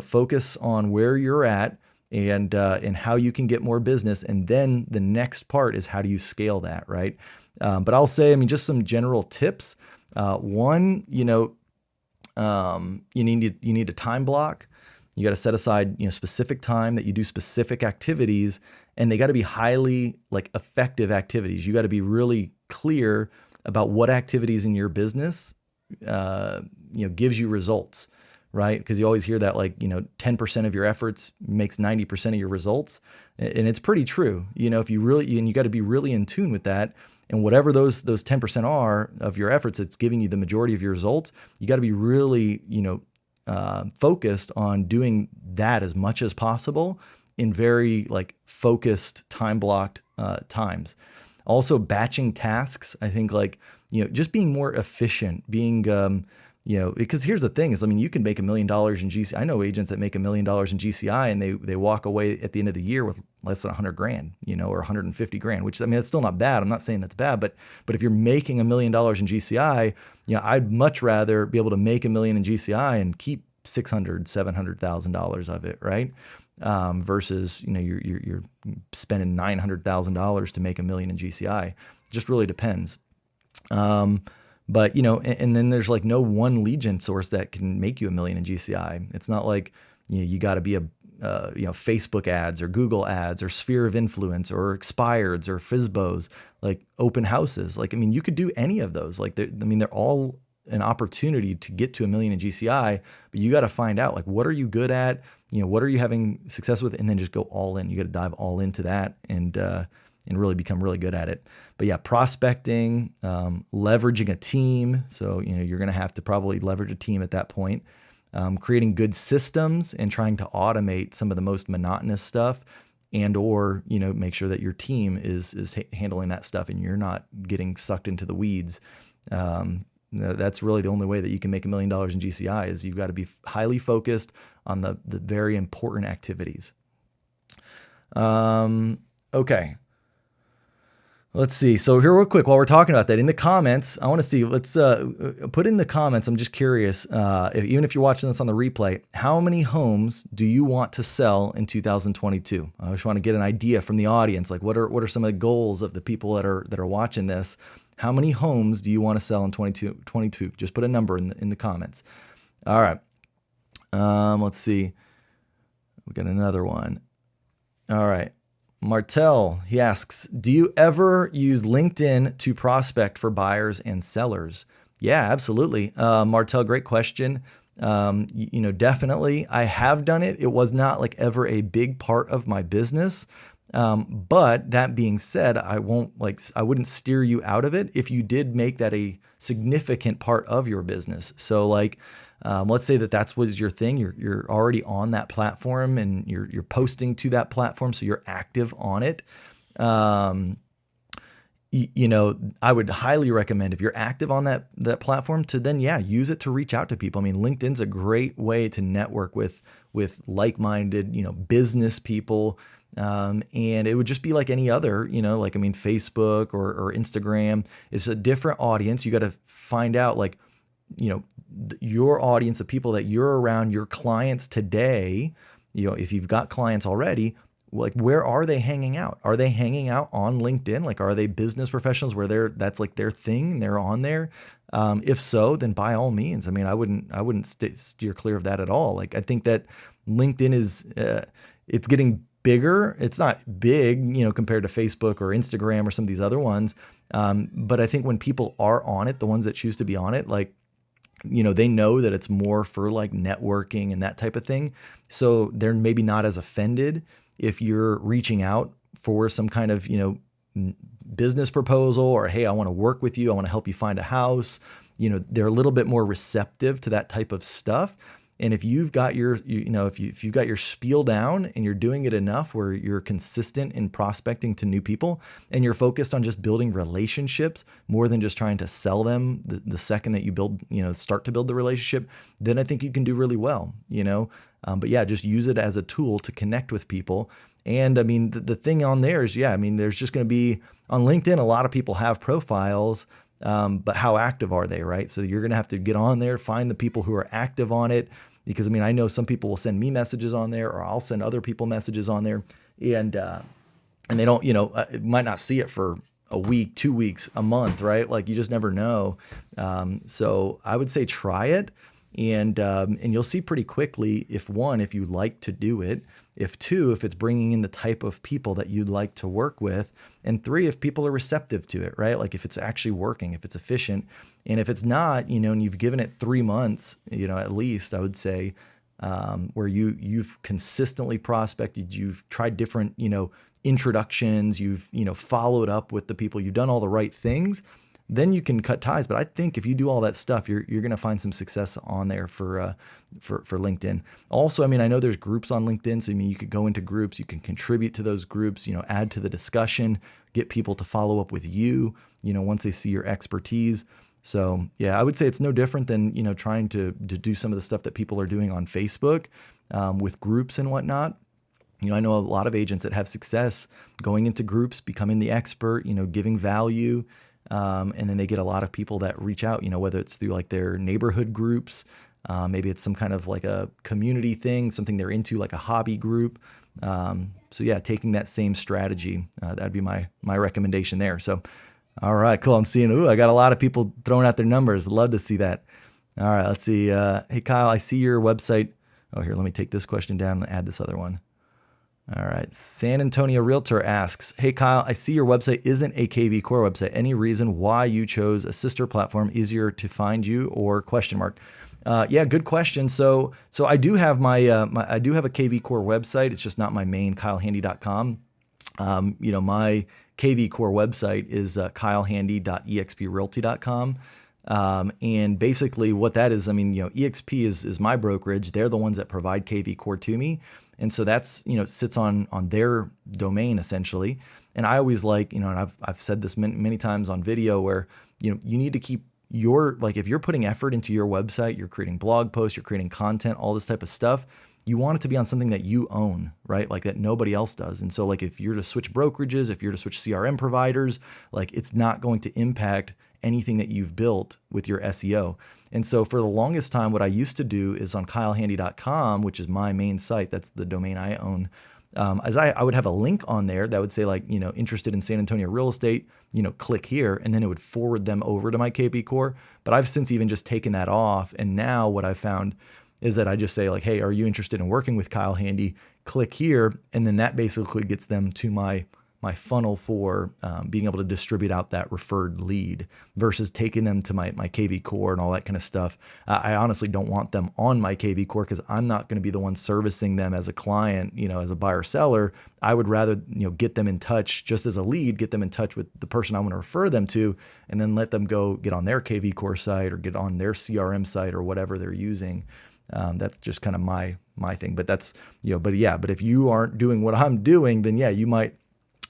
focus on where you're at and how you can get more business. And then the next part is how do you scale that, right? But I'll say, just some general tips. One, you need a time block. You got to set aside, specific time that you do specific activities, and they got to be highly like effective activities. You got to be really clear about what activities in your business, gives you results, right? Because you always hear that 10% of your efforts makes 90% of your results. And it's pretty true. If you really, and you got to be really in tune with that. And whatever those 10% are of your efforts, it's giving you the majority of your results. You got to be really, focused on doing that as much as possible in very focused time blocked times. Also batching tasks. I think just being more efficient, being, because here's the thing is, you can make $1 million in GCI. I know agents that make $1 million in GCI and they walk away at the end of the year with less than $100,000, or $150,000, which that's still not bad. I'm not saying that's bad, but if you're making $1 million in GCI, I'd much rather be able to make $1 million in GCI and keep $600,000, $700,000 of it, right? Versus, you're spending $900,000 to make $1 million in GCI. It just really depends. But, and then there's no one lead gen source that can make you $1 million in GCI. It's not like, you got to be a, Facebook ads or Google ads or sphere of influence or expireds or FSBOs, like open houses. You could do any of those. They're all an opportunity to get to $1 million in GCI, but you got to find out what are you good at? What are you having success with? And then just go all in. You got to dive all into that and really become really good at it. But yeah, prospecting, leveraging a team. So, you're going to have to probably leverage a team at that point. Creating good systems and trying to automate some of the most monotonous stuff or make sure that your team is handling that stuff and you're not getting sucked into the weeds. That's really the only way that you can make $1 million in GCI is you've got to be highly focused on the very important activities. Okay. Let's see. So here real quick, while we're talking about that, in the comments, I want to see, let's put in the comments. I'm just curious, even if you're watching this on the replay, how many homes do you want to sell in 2022? I just want to get an idea from the audience. What are some of the goals of the people that are watching this? How many homes do you want to sell in 2022? Just put a number in the comments. All right. Let's see. We got another one. All right. Martel, he asks, do you ever use LinkedIn to prospect for buyers and sellers? Yeah, absolutely. Martel, great question. Definitely. I have done it. It was not ever a big part of my business. But that being said, I wouldn't steer you out of it if you did make that a significant part of your business. So let's say that's what is your thing. You're already on that platform and you're posting to that platform. So you're active on it. I would highly recommend if you're active on that platform to then, use it to reach out to people. LinkedIn's a great way to network with like-minded, business people. And it would just be like any other, Facebook or Instagram. It's a different audience. You got to find out your audience, the people that you're around, your clients today, if you've got clients already, like, where are they hanging out? Are they hanging out on LinkedIn? Like, are they business professionals where that's like their thing and they're on there? If so, then by all means. I mean, I wouldn't steer clear of that at all. Like, I think that LinkedIn is, it's getting bigger. It's not big, compared to Facebook or Instagram or some of these other ones. But I think when people are on it, the ones that choose to be on it, like, they know that it's more for like networking and that type of thing. So they're maybe not as offended if you're reaching out for some kind of, business proposal, or, hey, I want to work with you. I want to help you find a house. They're a little bit more receptive to that type of stuff. And if you've got your, if you've got your spiel down and you're doing it enough where you're consistent in prospecting to new people, and you're focused on just building relationships more than just trying to sell them the second that you start to build the relationship, then I think you can do really well, But yeah, just use it as a tool to connect with people. And I mean, the thing on there is, there's just going to be on LinkedIn, a lot of people have profiles, but how active are they, right? So you're going to have to get on there, find the people who are active on it. Because I mean, I know some people will send me messages on there, or I'll send other people messages on there, and they don't, might not see it for a week, 2 weeks, a month, right? Like, you just never know. So I would say try it, and you'll see pretty quickly if you like to do it, if two, if it's bringing in the type of people that you'd like to work with, and three, if people are receptive to it, right? Like, if it's actually working, if it's efficient. And if it's not, and you've given it 3 months, at least, I would say, where you've consistently prospected, you've tried different, introductions, you've, followed up with the people, you've done all the right things, then you can cut ties. But I think if you do all that stuff, you're going to find some success on there for LinkedIn. Also, I mean, I know there's groups on LinkedIn. So, I mean, you could go into groups, you can contribute to those groups, add to the discussion, get people to follow up with you, once they see your expertise. So yeah, I would say it's no different than, trying to do some of the stuff that people are doing on Facebook with groups and whatnot. I know a lot of agents that have success going into groups, becoming the expert, giving value. And then they get a lot of people that reach out, whether it's through like their neighborhood groups, maybe it's some kind of like a community thing, something they're into, like a hobby group. So yeah, taking that same strategy, that'd be my recommendation there. So all right, cool. I'm seeing, I got a lot of people throwing out their numbers. Love to see that. All right, let's see. Hey, Kyle, I see your website. Oh, here, let me take this question down and add this other one. All right. San Antonio Realtor asks, hey, Kyle, I see your website isn't a KV Core website. Any reason why you chose a sister platform, easier to find you, or ? Yeah, good question. So I do have I do have a KV Core website. It's just not my main, kylehandy.com. My KV Core website is kylehandy.exprealty.com. And basically what that is, I mean, EXP is my brokerage. They're the ones that provide KV Core to me. And so that's, sits on their domain essentially. And I always like, and I've said this many times on video where, you need to keep if you're putting effort into your website, you're creating blog posts, you're creating content, all this type of stuff, you want it to be on something that you own, right? Like that nobody else does. And so like if you're to switch brokerages, if you're to switch CRM providers, like it's not going to impact anything that you've built with your SEO. And so for the longest time, what I used to do is on kylehandy.com, which is my main site, that's the domain I own, as I would have a link on there that would say like, interested in San Antonio real estate, click here, and then it would forward them over to my KV Core. But I've since even just taken that off. And now what I've found is that I just say like, hey, are you interested in working with Kyle Handy? Click here. And then that basically gets them to my funnel for being able to distribute out that referred lead versus taking them to my KV Core and all that kind of stuff. I honestly don't want them on my KV Core because I'm not going to be the one servicing them as a client, as a buyer seller. I would rather, get them in touch just as a lead, get them in touch with the person I want to refer them to, and then let them go get on their KV Core site or get on their CRM site or whatever they're using. That's just kind of my thing, but that's, but if you aren't doing what I'm doing, then yeah, you might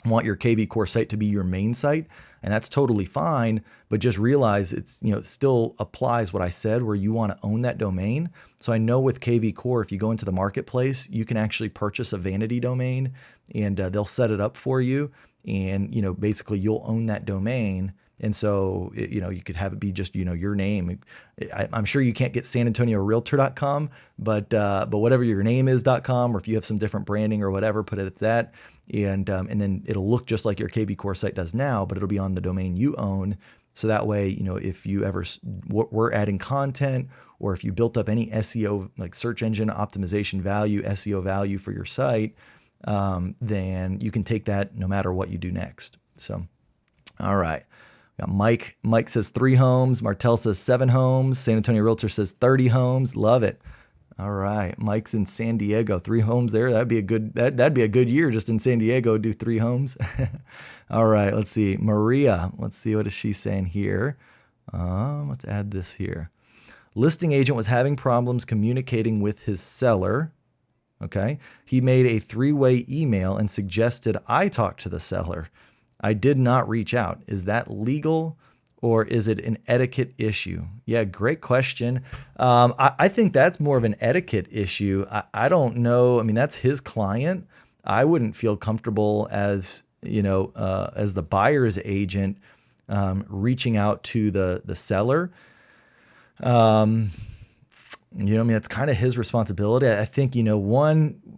want your KV Core site to be your main site, and that's totally fine. But just realize it's, it still applies what I said, where you want to own that domain. So I know with KV Core, if you go into the marketplace, you can actually purchase a vanity domain, and they'll set it up for you. And, basically you'll own that domain. And so, you could have it be just, your name. I'm sure you can't get sanantoniorealtor.com, but whatever your name is.com, or if you have some different branding or whatever, put it at that. And then it'll look just like your KV Core site does now, but it'll be on the domain you own. So that way, if you ever were adding content, or if you built up any SEO, like search engine optimization value, SEO value for your site, then you can take that no matter what you do next. So, all right. Got Mike. Mike says 3 homes. Martel says 7 homes. San Antonio Realtor says 30 homes. Love it. All right. Mike's in San Diego. 3 homes there. That'd be a good year just in San Diego, do 3 homes. All right. Let's see. Maria. Let's see. What is she saying here? Let's add this here. Listing agent was having problems communicating with his seller. Okay. He made a 3-way email and suggested I talk to the seller. I did not reach out. Is that legal, or is it an etiquette issue? Yeah, great question. I think that's more of an etiquette issue. I don't know. I mean, that's his client. I wouldn't feel comfortable as the buyer's agent reaching out to the seller. That's kind of his responsibility. I think,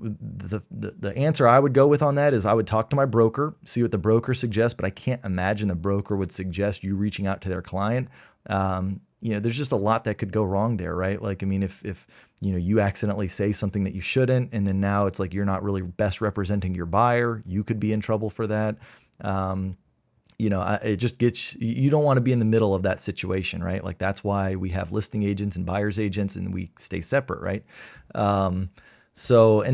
the answer I would go with on that is I would talk to my broker, see what the broker suggests, but I can't imagine the broker would suggest you reaching out to their client. There's just a lot that could go wrong there, right? Like, I mean, if you accidentally say something that you shouldn't, and then now it's like you're not really best representing your buyer, you could be in trouble for that. It just you don't want to be in the middle of that situation, right? Like, that's why we have listing agents and buyer's agents, and we stay separate, right? And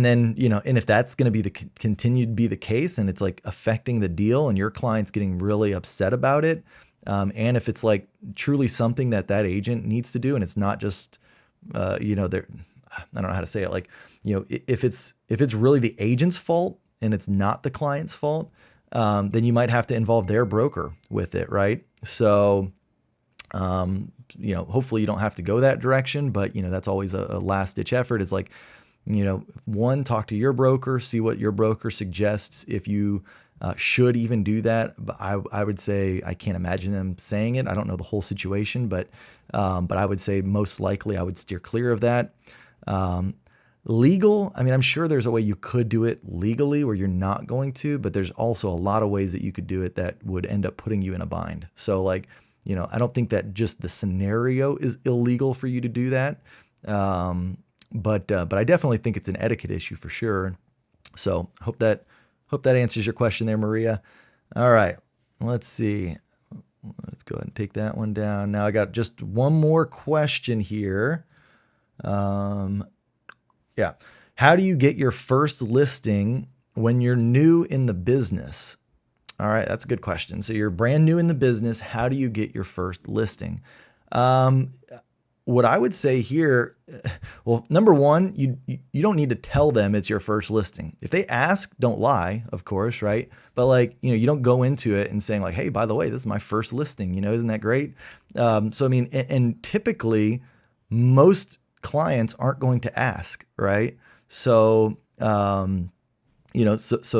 then, and if that's going to be continue to be the case, and it's like affecting the deal and your client's getting really upset about it. And if it's like truly something that agent needs to do, and it's not just, I don't know how to say it. Like, if it's really the agent's fault and it's not the client's fault, then you might have to involve their broker with it, right? So, hopefully you don't have to go that direction, but that's always a last ditch effort. Is like, one, talk to your broker, see what your broker suggests, if you should even do that. But I would say, I can't imagine them saying it. I don't know the whole situation, but I would say most likely I would steer clear of that. Legal, I mean, I'm sure there's a way you could do it legally where you're not going to, but there's also a lot of ways that you could do it that would end up putting you in a bind. So like, I don't think that just the scenario is illegal for you to do that. But I definitely think it's an etiquette issue for sure. So hope that answers your question there, Maria. All right, let's see. Let's go ahead and take that one down. Now I got just one more question here. Yeah. How do you get your first listing when you're new in the business? All right. That's a good question. So you're brand new in the business. How do you get your first listing? What I would say here, well, number one, you don't need to tell them it's your first listing. If they ask, don't lie, of course, right? But like, you don't go into it and saying like, hey, by the way, this is my first listing, isn't that great? So, I mean, and typically most clients aren't going to ask, right? So, so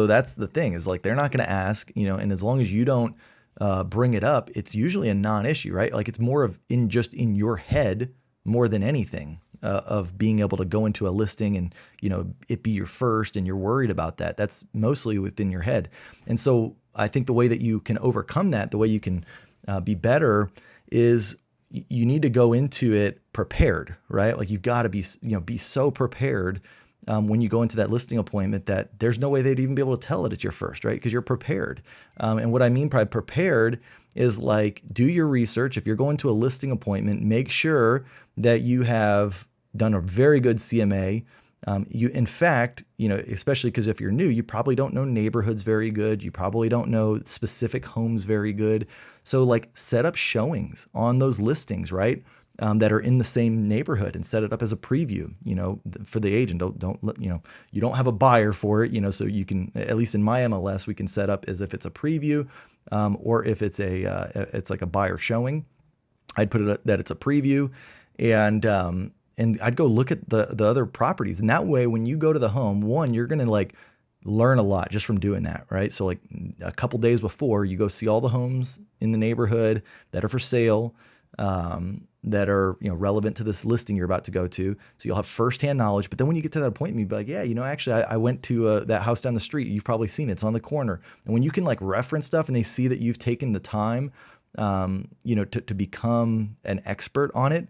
that's the thing, is like, they're not going to ask, and as long as you don't bring it up, it's usually a non-issue, right? Like, it's more of in your head more than anything, of being able to go into a listing and, it be your first and you're worried about that. That's mostly within your head. And so I think the way that you can overcome that, the way you can be better, is you need to go into it prepared, right? Like, you've got to be so prepared when you go into that listing appointment that there's no way they'd even be able to tell that it's your first, right? Because you're prepared. And what I mean by prepared is like, do your research. If you're going to a listing appointment, make sure that you have done a very good CMA. In fact, especially because if you're new, you probably don't know neighborhoods very good. You probably don't know specific homes very good. So like, set up showings on those listings, right? That are in the same neighborhood, and set it up as a preview, for the agent. Don't let, you don't have a buyer for it, so you can, at least in my MLS, we can set up as if it's a preview, or if it's it's like a buyer showing, I'd put it that it's a preview, and I'd go look at the other properties. And that way, when you go to the home, one, you're going to like learn a lot just from doing that, right? So like a couple days before, you go see all the homes in the neighborhood that are for sale, that are, relevant to this listing you're about to go to. So you'll have firsthand knowledge. But then when you get to that appointment, you'll be like, yeah, actually I went to that house down the street. You've probably seen it. It's on the corner. And when you can like reference stuff and they see that you've taken the time, to become an expert on it,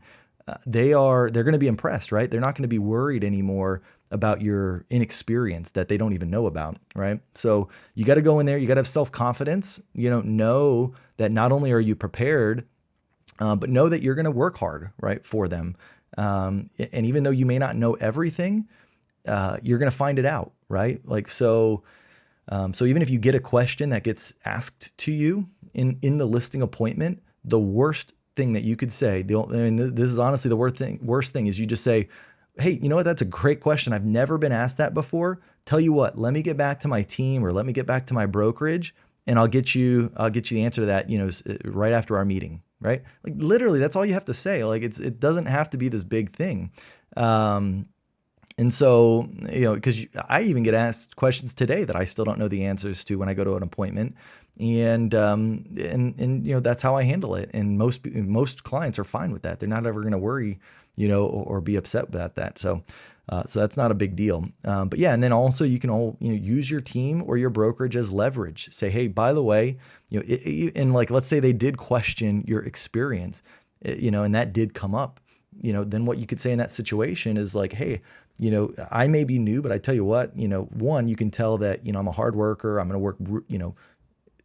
they're going to be impressed, right? They're not going to be worried anymore about your inexperience that they don't even know about, right? So you got to go in there, you got to have self-confidence, know that not only are you prepared, but know that you're going to work hard, right, for them. And even though you may not know everything, you're going to find it out, right? Like, so even if you get a question that gets asked to you in the listing appointment, the worst thing that you could say, this is honestly the worst thing is you just say, hey, you know what? That's a great question. I've never been asked that before. Tell you what, let me get back to my team or let me get back to my brokerage and I'll get you the answer to that, right after our meeting, right? Like literally that's all you have to say. Like it doesn't have to be this big thing. And so, because I even get asked questions today that I still don't know the answers to when I go to an appointment. And that's how I handle it. And most clients are fine with that. They're not ever going to worry, or be upset about that. So that's not a big deal. But yeah, and then also you can use your team or your brokerage as leverage. Say, hey, by the way, and like, let's say they did question your experience, and that did come up, then what you could say in that situation is like, hey, I may be new, but I tell you what, one, you can tell that, I'm a hard worker. I'm going to work,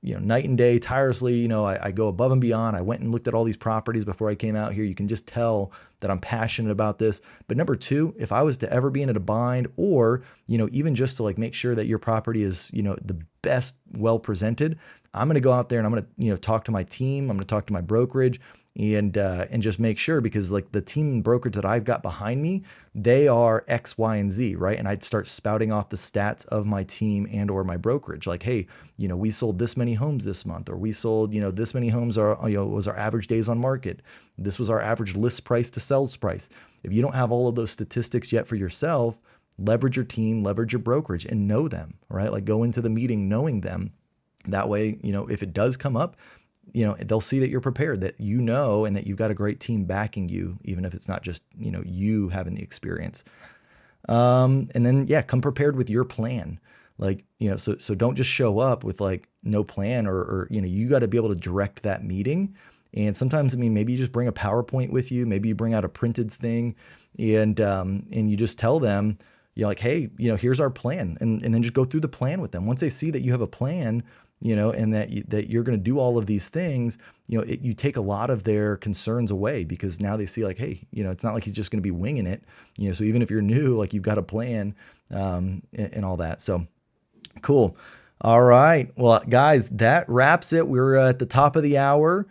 night and day tirelessly. I go above and beyond. I went and looked at all these properties before I came out here. You can just tell that I'm passionate about this. But number two, if I was to ever be in a bind or, even just to like make sure that your property is, the best well presented, I'm going to go out there and I'm going to, talk to my team. I'm going to talk to my brokerage and just make sure, because like the team and brokerage that I've got behind me, they are X, Y, and Z, right? And I'd start spouting off the stats of my team and or my brokerage. Like, hey, we sold this many homes this month, or we sold, this many homes was our average days on market. This was our average list price to sales price. If you don't have all of those statistics yet for yourself, leverage your team, leverage your brokerage and know them, right? Like go into the meeting knowing them. That way, if it does come up, they'll see that you're prepared, that and that you've got a great team backing you, even if it's not just, you having the experience. And then, come prepared with your plan. Like, so don't just show up with like no plan or you got to be able to direct that meeting. And sometimes, maybe you just bring a PowerPoint with you, maybe you bring out a printed thing and you just tell them, like, hey, here's our plan. And then just go through the plan with them. Once they see that you have a plan, and that you're going to do all of these things, you take a lot of their concerns away, because now they see like, hey, it's not like he's just going to be winging it, so even if you're new, like you've got a plan, and all that. So cool. All right. Well, guys, that wraps it. We're at the top of the hour.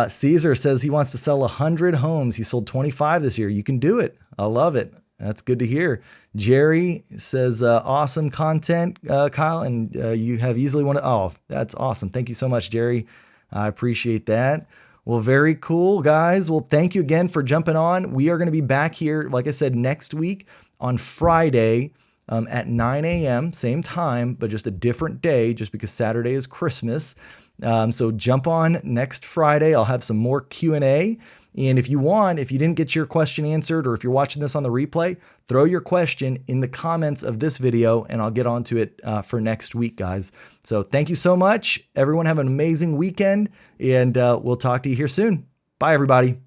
Caesar says he wants to sell 100 homes. He sold 25 this year. You can do it. I love it. That's good to hear. Jerry says, awesome content, Kyle, and you have easily oh, that's awesome. Thank you so much, Jerry. I appreciate that. Well, very cool, guys. Well, thank you again for jumping on. We are going to be back here, like I said, next week on Friday at 9 a.m., same time, but just a different day, just because Saturday is Christmas. So jump on next Friday. I'll have some more Q&A. And if you didn't get your question answered, or if you're watching this on the replay, throw your question in the comments of this video and I'll get onto it for next week, guys. So thank you so much. Everyone have an amazing weekend and we'll talk to you here soon. Bye, everybody.